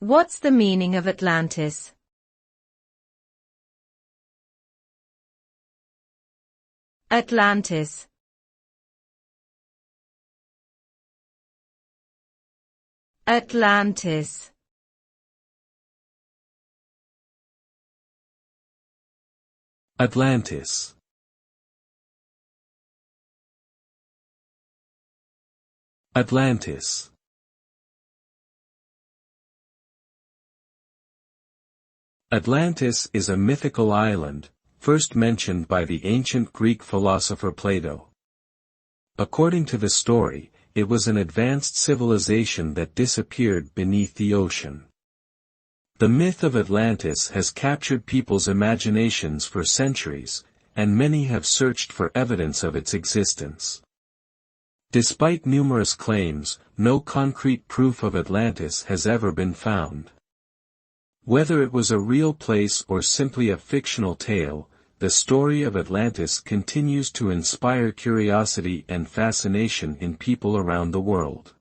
What's the meaning of Atlantis? Atlantis. Atlantis. Atlantis. Atlantis. Atlantis is a mythical island, first mentioned by the ancient Greek philosopher Plato. According to the story, it was an advanced civilization that disappeared beneath the ocean. The myth of Atlantis has captured people's imaginations for centuries, and many have searched for evidence of its existence. Despite numerous claims, no concrete proof of Atlantis has ever been found. Whether it was a real place or simply a fictional tale, the story of Atlantis continues to inspire curiosity and fascination in people around the world.